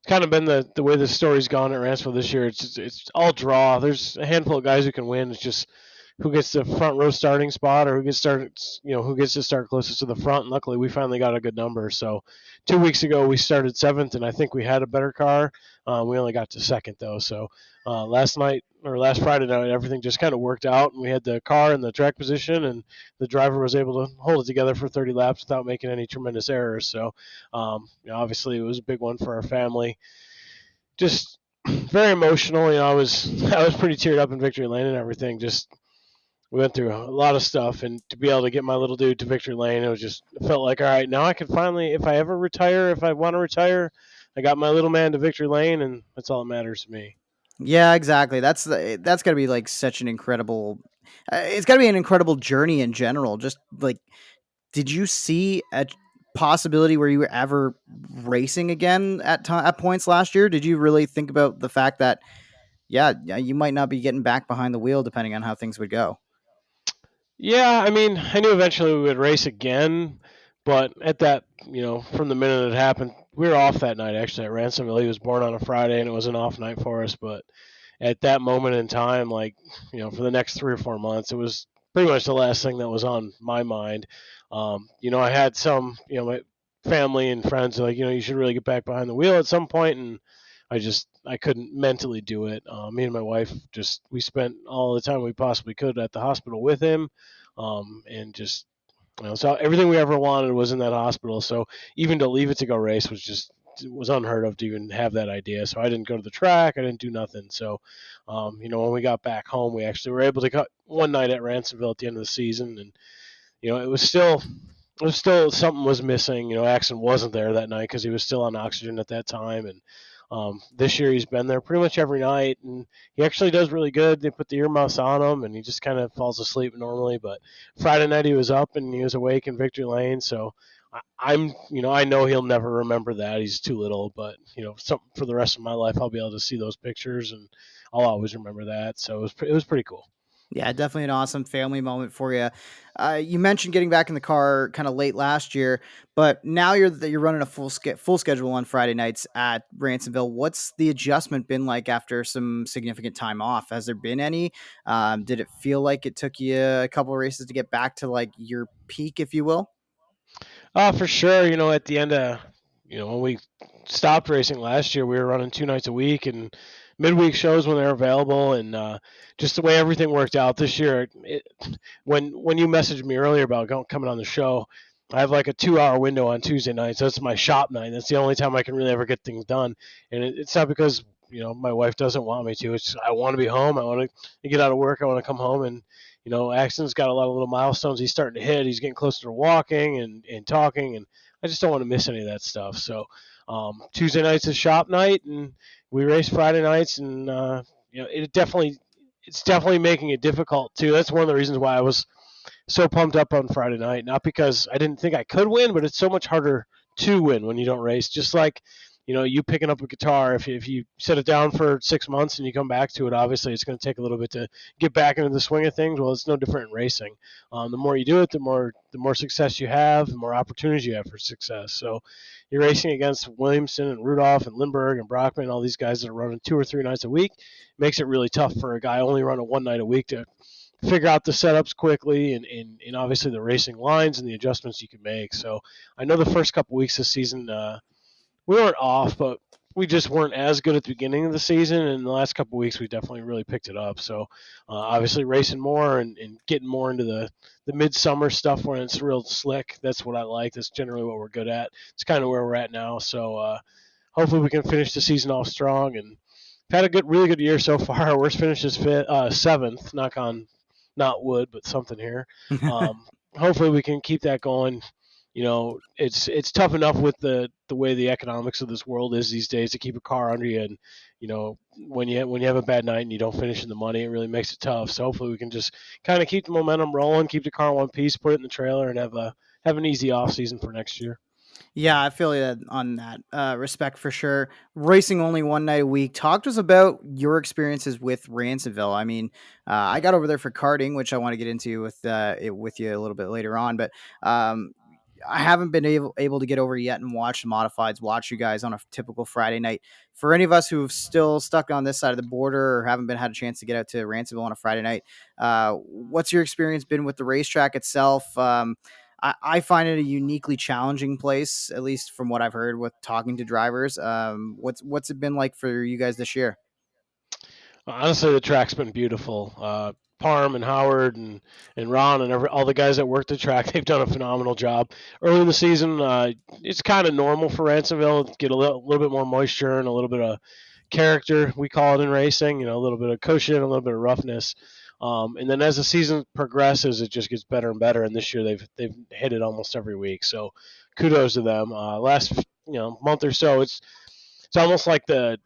kind of been the way the story's gone at Ransomville this year. It's all draw. There's a handful of guys who can win. It's just who gets the front row starting spot or who gets who gets to start closest to the front. And luckily, we finally got a good number. So 2 weeks ago, we started seventh, and I think we had a better car. We only got to second though. So last Friday night, everything just kind of worked out, and we had the car in the track position, and the driver was able to hold it together for 30 laps without making any tremendous errors. So obviously, it was a big one for our family. Just very emotional. I was pretty teared up in victory lane and everything. We went through a lot of stuff, and to be able to get my little dude to victory lane, it felt like, all right, now I can finally, if I ever retire, if I want to retire, I got my little man to victory lane, and that's all that matters to me. Yeah, exactly. That's got to be like such an incredible. It's got to be an incredible journey in general. Just like, did you see a possibility where you were ever racing again at points last year? Did you really think about the fact that, yeah, you might not be getting back behind the wheel depending on how things would go? Yeah, I mean, I knew eventually we would race again, but at that, from the minute it happened, we were off that night actually at Ransomville. He was born on a Friday, and it was an off night for us, but at that moment in time, like, for the next 3 or 4 months, it was pretty much the last thing that was on my mind. I had some, my family and friends like, you should really get back behind the wheel at some point, and I couldn't mentally do it. Me and my wife we spent all the time we possibly could at the hospital with him, and just so everything we ever wanted was in that hospital. So even to leave it to go race was unheard of to even have that idea. So I didn't go to the track. I didn't do nothing. So, when we got back home, we actually were able to cut one night at Ransomville at the end of the season, and it was still something was missing. Axon wasn't there that night because he was still on oxygen at that time, and this year he's been there pretty much every night, and he actually does really good. They put the earmuffs on him, and he just kind of falls asleep normally. But Friday night he was up and he was awake in victory lane, so I know he'll never remember that. He's too little, but something for the rest of my life, I'll be able to see those pictures, and I'll always remember that. So it was pretty cool. Yeah, definitely an awesome family moment for you. You mentioned getting back in the car kind of late last year, but now you're running a full schedule on Friday nights at Ransomville. What's the adjustment been like after some significant time off? Has there been any? Did it feel like it took you a couple of races to get back to like your peak, if you will? For sure. At the end of, when we stopped racing last year, we were running 2 nights a week and midweek shows when they're available, and just the way everything worked out this year. When you messaged me earlier about coming on the show, I have like a 2-hour window on Tuesday nights. That's my shop night. That's the only time I can really ever get things done, and it's not because my wife doesn't want me to. It's I want to be home. I want to get out of work. I want to come home, and Axon's got a lot of little milestones he's starting to hit. He's getting closer to walking and talking, and I just don't want to miss any of that stuff. So Tuesday night's is shop night, and we race Friday nights, and it's definitely making it difficult too. That's one of the reasons why I was so pumped up on Friday night. Not because I didn't think I could win, but it's so much harder to win when you don't race. Just like you picking up a guitar, if you set it down for 6 months and you come back to it, obviously it's going to take a little bit to get back into the swing of things. Well, it's no different in racing. The more you do it, the more success you have, the more opportunities you have for success. So you're racing against Williamson and Rudolph and Lindbergh and Brockman, all these guys that are running 2 or 3 nights a week. It makes it really tough for a guy only running 1 night a week to figure out the setups quickly and obviously the racing lines and the adjustments you can make. So I know the first couple weeks this season, we weren't off, but we just weren't as good at the beginning of the season. And the last couple of weeks, we definitely really picked it up. So obviously racing more and getting more into the midsummer stuff when it's real slick. That's what I like. That's generally what we're good at. It's kind of where we're at now. So hopefully we can finish the season off strong and had a really good year so far. Our worst finish is seventh. Knock on, not wood, but something here. Hopefully we can keep that going. It's tough enough with the way the economics of this world is these days to keep a car under you, and when you have a bad night and you don't finish in the money, it really makes it tough. So hopefully we can just kind of keep the momentum rolling, keep the car in one piece, put it in the trailer, and have an easy off season for next year. Yeah, I feel you on that. Respect for sure. Racing only one night a week. Talk to us about your experiences with Ransomville. I mean, I got over there for karting, which I want to get into with you a little bit later on. But um, I haven't been able to get over yet and watch the modifieds. Watch you guys on a typical Friday night. For any of us who've still stuck on this side of the border or haven't been had a chance to get out to Ransomville on a Friday night, what's your experience been with the racetrack itself? I find it a uniquely challenging place, at least from what I've heard with talking to drivers. What's it been like for you guys this year? Honestly, the track's been beautiful. Parm and Howard and Ron and all the guys that work the track, they've done a phenomenal job. Early in the season, it's kind of normal for Ransomville, get a little bit more moisture and a little bit of character, we call it in racing, a little bit of cushion, a little bit of roughness. And then as the season progresses, it just gets better and better. And this year they've hit it almost every week. So kudos to them. Last month or so, it's almost like the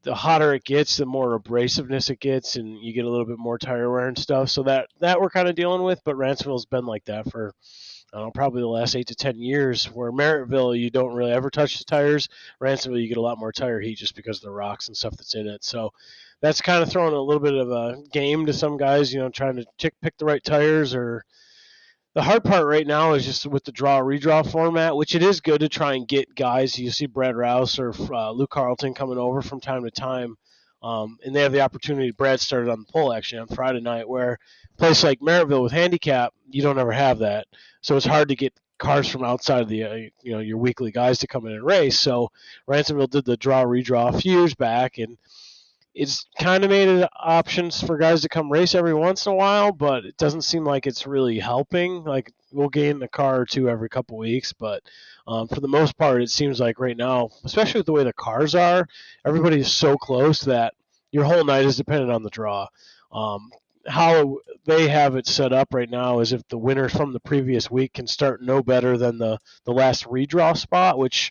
hotter it gets, the more abrasiveness it gets, and you get a little bit more tire wear and stuff. So that we're kind of dealing with. But Ransomville's been like that for I don't know, probably the last 8 to 10 years. Where Merrittville, you don't really ever touch the tires. Ransomville, you get a lot more tire heat just because of the rocks and stuff that's in it. So that's kind of throwing a little bit of a game to some guys, trying to pick the right tires. Or the hard part right now is just with the draw redraw format, which it is good to try and get guys. You see Brad Rouse or Luke Carlton coming over from time to time, and they have the opportunity. Brad started on the pole actually on Friday night, where a place like Merrittville with handicap, you don't ever have that, so it's hard to get cars from outside of the your weekly guys to come in and race. So Ransomville did the draw redraw a few years back, and it's kind of made it options for guys to come race every once in a while, but it doesn't seem like it's really helping. Like we'll gain a car or two every couple weeks, but for the most part, it seems like right now, especially with the way the cars are, everybody is so close that your whole night is dependent on the draw. How they have it set up right now is if the winners from the previous week can start no better than the last redraw spot, which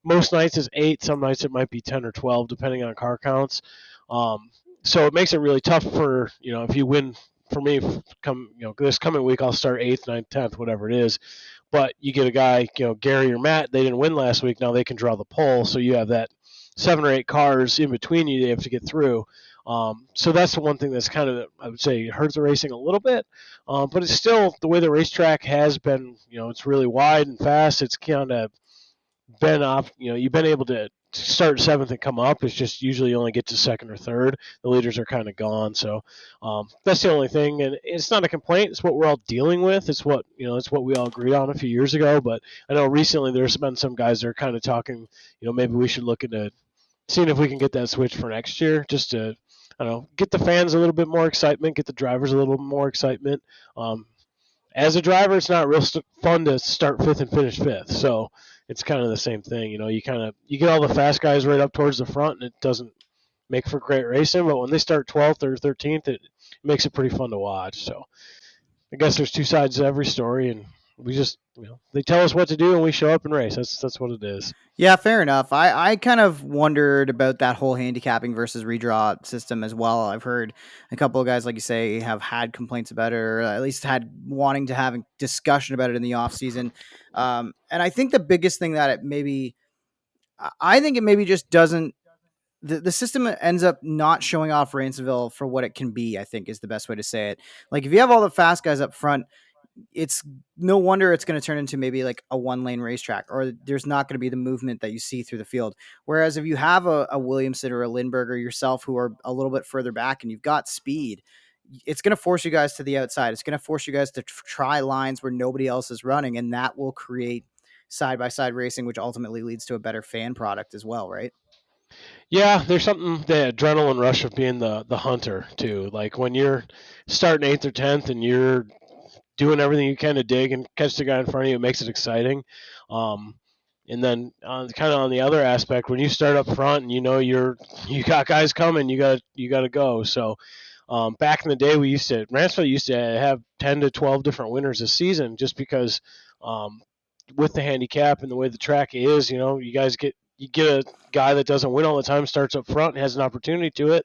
most nights is 8, some nights it might be 10 or 12, depending on car counts. So it makes it really tough for, if you win for me, this coming week, I'll start 8th, 9th, 10th, whatever it is. But you get a guy, Gary or Matt, they didn't win last week. Now they can draw the pole. So you have that 7 or 8 cars in between you they have to get through. So that's the one thing that's kind of, I would say, hurts the racing a little bit. But it's still the way the racetrack has been, it's really wide and fast. It's kind of been off, you've been able to start 7th and come up. It's just usually you only get to 2nd or 3rd. The leaders are kind of gone. So that's the only thing. And it's not a complaint. It's what we're all dealing with. It's what, it's what we all agreed on a few years ago. But I know recently there's been some guys that are kind of talking, maybe we should look into seeing if we can get that switch for next year just to, I don't know, get the fans a little bit more excitement, get the drivers a little more excitement. As a driver, it's not real fun to start 5th and finish 5th. So it's kind of the same thing. You get all the fast guys right up towards the front, and it doesn't make for great racing. But when they start 12th or 13th, it makes it pretty fun to watch. So I guess there's two sides to every story, and we just they tell us what to do, and we show up and race. That's what it is. Yeah, fair enough. I kind of wondered about that whole handicapping versus redraw system as well. I've heard a couple of guys, like you say, have had complaints about it, or at least had wanting to have a discussion about it in the off season. And I think the biggest thing that it maybe, I think it maybe just doesn't. The system ends up not showing off Ransomville for what it can be, I think is the best way to say it. Like if you have all the fast guys up front, it's no wonder it's going to turn into maybe like a 1-lane racetrack, or there's not going to be the movement that you see through the field. Whereas if you have a Williamson or a Lindbergh or yourself who are a little bit further back and you've got speed, it's going to force you guys to the outside. It's going to force you guys to try lines where nobody else is running, and that will create side-by-side racing, which ultimately leads to a better fan product as well, right? Yeah, there's something, the adrenaline rush of being the hunter too. Like when you're starting 8th or 10th and you're doing everything you can to dig and catch the guy in front of you, it makes it exciting. Um, And then kind of on the other aspect, when you start up front and you know you got guys coming, you got to go. So back in the day, Ransomville used to have 10 to 12 different winners a season, just because um, with the handicap and the way the track is, you get a guy that doesn't win all the time, starts up front, and has an opportunity to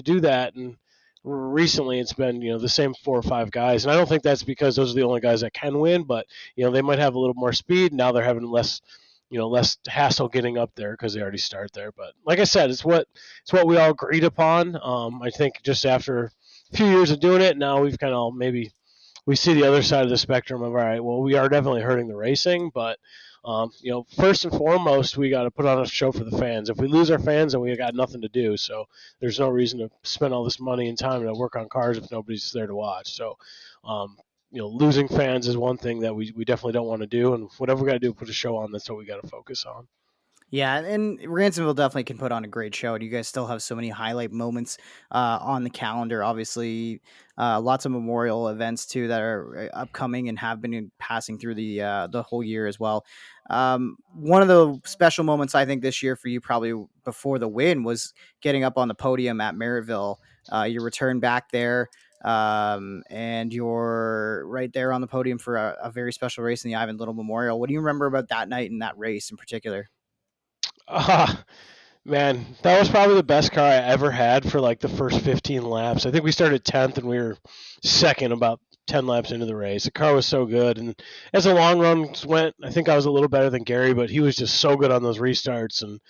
do that. And recently, it's been the same 4 or 5 guys, and I don't think that's because those are the only guys that can win, but they might have a little more speed. Now they're having less hassle getting up there because they already start there. But like I said, it's what we all agreed upon. I think just after a few years of doing it, now we've kind of maybe we see the other side of the spectrum of, all right, well, we are definitely hurting the racing, but first and foremost, we got to put on a show for the fans. If we lose our fans, then we got nothing to do. So there's no reason to spend all this money and time to work on cars if nobody's there to watch. So, losing fans is one thing that we definitely don't want to do, and whatever we got to do to put a show on, that's what we got to focus on. Yeah, and Ransomville definitely can put on a great show. And you guys still have so many highlight moments on the calendar. Obviously, lots of memorial events too that are upcoming and have been passing through the whole year as well. One of the special moments I think this year for you, probably before the win, was getting up on the podium at Merrittville. Your return back there, and you're right there on the podium for a very special race in the Ivan Little Memorial. What do you remember about that night and that race in particular? Man, that was probably the best car I ever had for like the first 15 laps. I think we started 10th and we were second about 10 laps into the race. The car was so good, and as the long runs went, I think I was a little better than Gary, but he was just so good on those restarts. And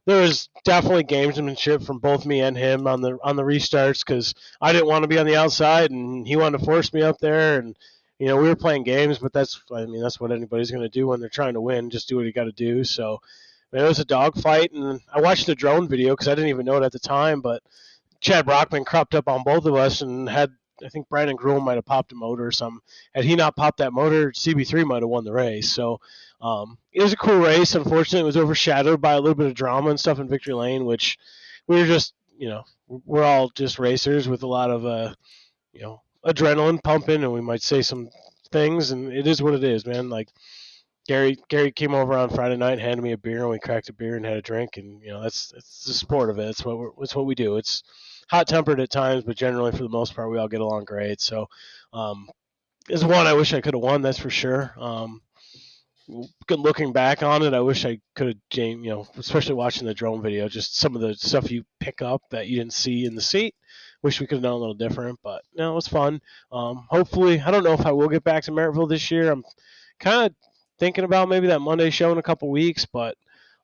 there was definitely gamesmanship from both me and him on the restarts, because I didn't want to be on the outside and he wanted to force me up there. And we were playing games, but that's what anybody's going to do when they're trying to win. Just do what you got to do. So it was a dogfight, and I watched the drone video because I didn't even know it at the time. But Chad Brockman cropped up on both of us and I think Brandon Gruel might have popped a motor or something. Had he not popped that motor, CB3 might have won the race. So it was a cool race. Unfortunately, it was overshadowed by a little bit of drama and stuff in Victory Lane, which we were just, we're all just racers with a lot of, adrenaline pumping, and we might say some things, and it is what it is, man. Like, Gary came over on Friday night and handed me a beer, and we cracked a beer and had a drink, and that's the sport of it. It's what we do. It's hot tempered at times, but generally for the most part we all get along great. So, is one I wish I could have won. That's for sure. Looking back on it, I wish I could have, especially watching the drone video, just some of the stuff you pick up that you didn't see in the seat. Wish we could have done a little different, but no, it was fun. Hopefully, I don't know if I will get back to Merrittville this year. I'm kind of thinking about maybe that Monday show in a couple weeks, but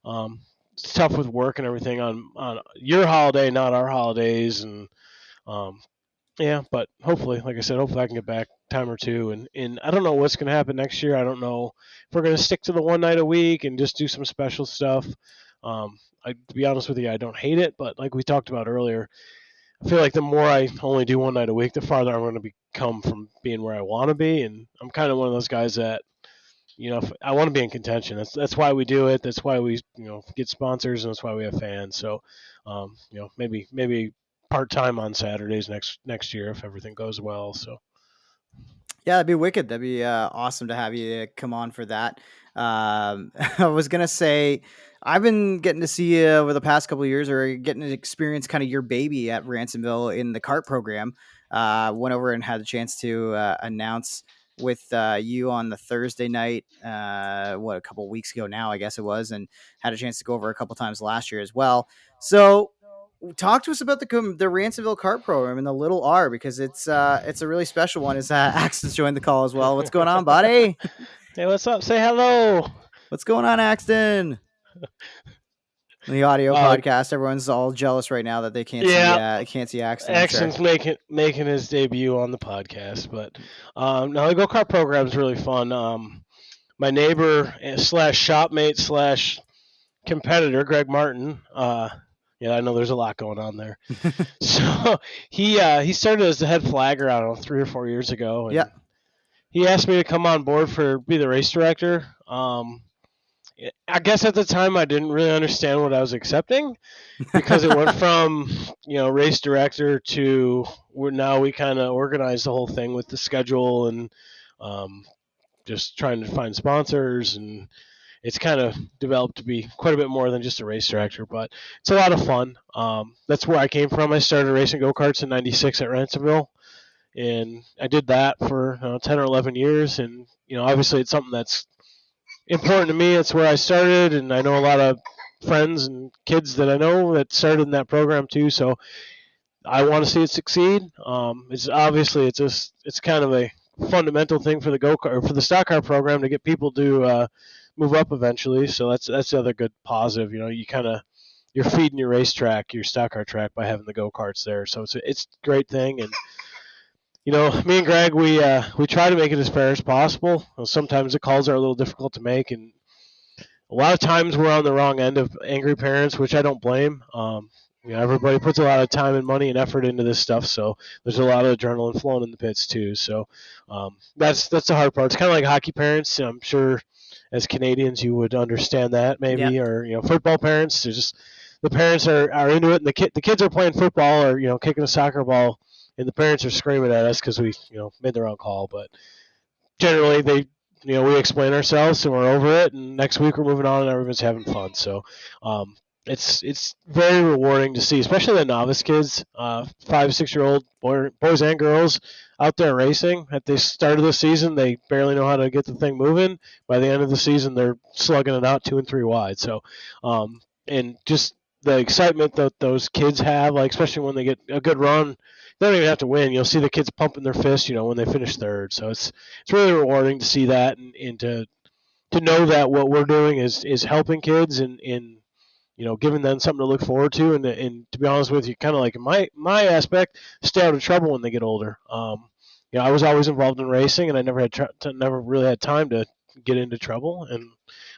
it's tough with work and everything on your holiday, not our holidays, and yeah. But hopefully, like I said, hopefully I can get back time or two, and I don't know what's going to happen next year. I don't know if we're going to stick to the one night a week and just do some special stuff. To be honest with you, I don't hate it, but like we talked about earlier, I feel like the more I only do one night a week, the farther I'm going to become from being where I want to be, and I'm kind of one of those guys that if I want to be in contention. That's why we do it. That's why we get sponsors, and that's why we have fans. So maybe part time on Saturdays next year if everything goes well. So Yeah, that'd be wicked. That'd be awesome to have you come on for that. I was gonna say, I've been getting to see you over the past couple of years, or getting to experience kind of your baby at Ransomville in the kart program. Went over and had a chance to announce with you on the Thursday night, a couple of weeks ago now, I guess it was, and had a chance to go over a couple times last year as well. So talk to us about the Ransomville kart program and the little R, because it's a really special one. Is Axton's joined the call as well? What's going on, buddy? Hey, what's up? Say hello. What's going on, Axton? The audio podcast, everyone's all jealous right now that they can't see Axton. Axton's making his debut on the podcast, but no, the go kart program is really fun. My neighbor / shopmate / competitor, Greg Martin. Yeah, I know there's a lot going on there. So he started as the head flagger, I don't know, 3 or 4 years ago. And yeah. He asked me to come on board be the race director. I guess at the time I didn't really understand what I was accepting, because it went from race director to now we kind of organize the whole thing with the schedule and just trying to find sponsors, and it's kind of developed to be quite a bit more than just a race tractor, but it's a lot of fun. That's where I came from. I started racing go-karts in 96 at Ransomville, and I did that for 10 or 11 years. And, obviously it's something that's important to me. It's where I started, and I know a lot of friends and kids that I know that started in that program too. So I want to see it succeed. It's kind of a fundamental thing for the go-kart, or for the stock car program, to get people to move up eventually. So that's the other good positive. You're feeding your racetrack, your stock car track, by having the go-karts there. So it's a great thing. And me and Greg, we try to make it as fair as possible. Sometimes the calls are a little difficult to make, and a lot of times we're on the wrong end of angry parents, which I don't blame. Everybody puts a lot of time and money and effort into this stuff, so there's a lot of adrenaline flowing in the pits too. So that's the hard part. It's kind of like hockey parents. I'm sure as Canadians you would understand that maybe, Yeah. or football parents. There's just the parents are into it, and the kids are playing football or kicking a soccer ball, and the parents are screaming at us because we made the wrong call. But generally we explain ourselves and we're over it, and next week we're moving on and everyone's having fun. So it's very rewarding to see, especially the novice kids, 5-6-year-old boys and girls out there racing. At the start of the season, they barely know how to get the thing moving. By the end of the season, they're slugging it out 2 and 3 wide. So and just the excitement that those kids have, like especially when they get a good run, they don't even have to win. You'll see the kids pumping their fists, when they finish third. So it's really rewarding to see that, and to know that what we're doing is helping kids, and giving them something to look forward to, and to be honest with you, kind of like my aspect, stay out of trouble when they get older. I was always involved in racing, and I never really had time to get into trouble, and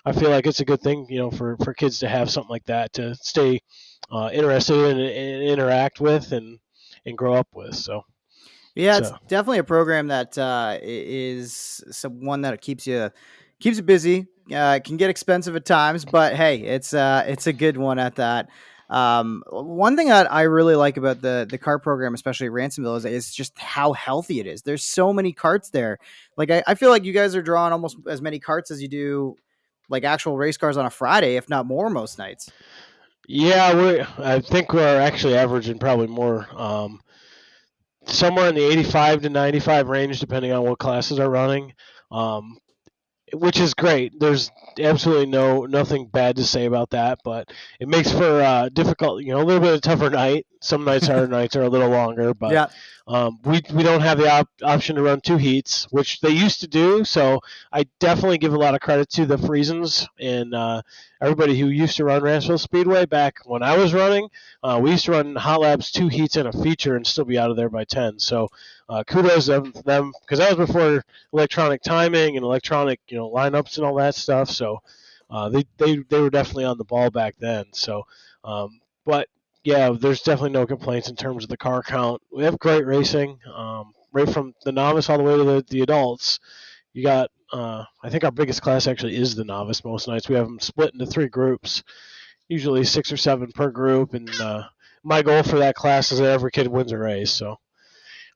I feel like it's a good thing, for kids to have something like that to stay interested in and interact with and grow up with. So Yeah, it's so definitely a program that is one that keeps you busy. It can get expensive at times, but hey, it's a good one at that. One thing that I really like about the kart program, especially at Ransomville, is just how healthy it is. There's so many karts there. Like I feel like you guys are drawing almost as many karts as you do like actual race cars on a Friday, if not more, most nights. yeah, I think we're actually averaging probably more. Somewhere in the 85 to 95 range, depending on what classes are running, um, which is great. There's absolutely nothing bad to say about that, but it makes for difficult, a little bit of tougher night. Some nights our nights are a little longer, but Yeah. we don't have the option to run 2 heats, which they used to do. So I definitely give a lot of credit to the Friesens and everybody who used to run Ransomville Speedway back when I was running. We used to run Hot Labs 2 heats and a feature and still be out of there by 10. So kudos to them, because that was before electronic timing and electronic lineups and all that stuff. So they were definitely on the ball back then. So but yeah, there's definitely no complaints in terms of the car count. We have great racing, right from the novice all the way to the adults. You got, I think our biggest class actually is the novice most nights. We have them split into 3 groups, usually 6 or 7 per group, and my goal for that class is that every kid wins a race. So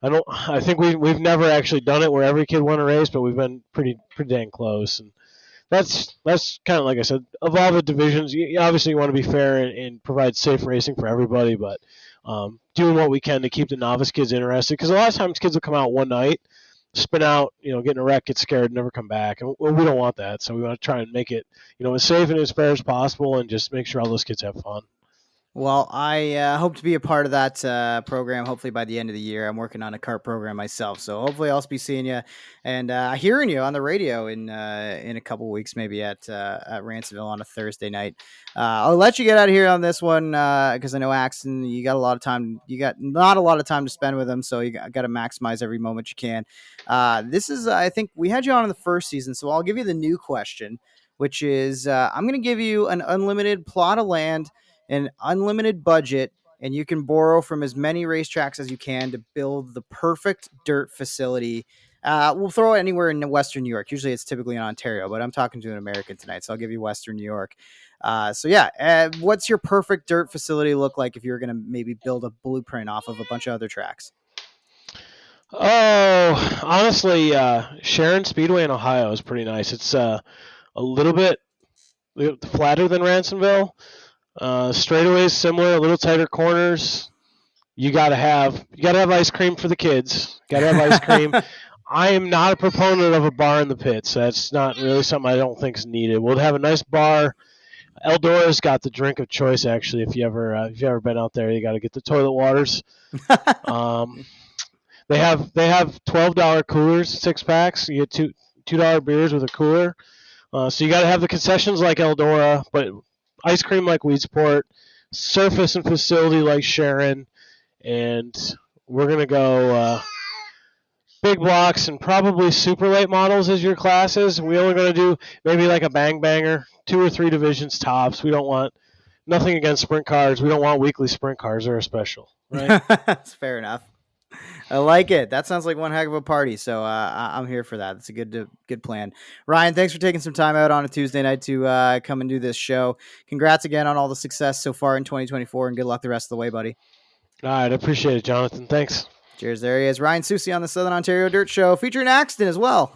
I think we've never actually done it where every kid won a race, but we've been pretty dang close. And that's kind of like I said, of all the divisions, obviously you want to be fair and provide safe racing for everybody, but doing what we can to keep the novice kids interested, because a lot of times kids will come out one night, spin out, get in a wreck, get scared, never come back, and we don't want that. So we want to try and make it as safe and as fair as possible, and just make sure all those kids have fun. Well, I hope to be a part of that program. Hopefully by the end of the year, I'm working on a kart program myself, so hopefully I'll be seeing you and hearing you on the radio in a couple weeks, maybe at Ransomville on a Thursday night. I'll let you get out of here on this one because I know Axton, you got a lot of time. You got not a lot of time to spend with him, so you got to maximize every moment you can. This is, I think, we had you on in the first season, so I'll give you the new question, which is I'm going to give you an unlimited plot of land, an unlimited budget, and you can borrow from as many racetracks as you can to build the perfect dirt facility. We'll throw it anywhere in Western New York. Usually it's typically in Ontario, but I'm talking to an American tonight, so I'll give you Western New York. What's your perfect dirt facility look like if you're going to maybe build a blueprint off of a bunch of other tracks? Oh, honestly, Sharon Speedway in Ohio is pretty nice. It's a little bit. flatter than Ransomville. Straightaways similar, a little tighter corners. You gotta have ice cream for the kids. Gotta have ice cream. I am not a proponent of a bar in the pits. That's not really something I don't think is needed. We'll have a nice bar. Eldora's got the drink of choice. Actually, if you ever been out there, you got to get the toilet waters. They have $12 coolers, 6-packs. You get $2 beers with a cooler. So you got to have the concessions like Eldora, but ice cream like Weedsport, surface and facility like Sharon, and we're gonna go big blocks and probably super late models as your classes. We're only gonna do maybe like a bang banger, 2 or 3 divisions tops. We don't want nothing against sprint cars. We don't want weekly sprint cars. They're a special, right? That's fair enough. I like it. That sounds like one heck of a party. So I'm here for that. That's a good plan. Ryan, thanks for taking some time out on a Tuesday night to come and do this show. Congrats again on all the success so far in 2024, and good luck the rest of the way, buddy. All right, I appreciate it, Jonathan. Thanks. Cheers. There he is, Ryan Susice on the Southern Ontario Dirt Show, featuring Axton as well.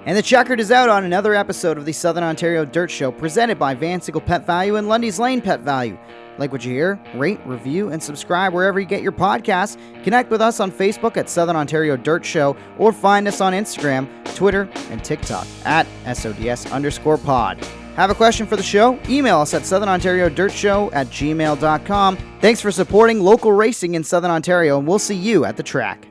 And the checkered is out on another episode of the Southern Ontario Dirt Show, presented by Van Sickle Pet Value and Lundy's Lane Pet Value. Like what you hear? Rate, review, and subscribe wherever you get your podcasts. Connect with us on Facebook at Southern Ontario Dirt Show, or find us on Instagram, Twitter, and TikTok at SODS_pod. Have a question for the show? Email us at southernontariodirtshow@gmail.com. Thanks for supporting local racing in Southern Ontario, and we'll see you at the track.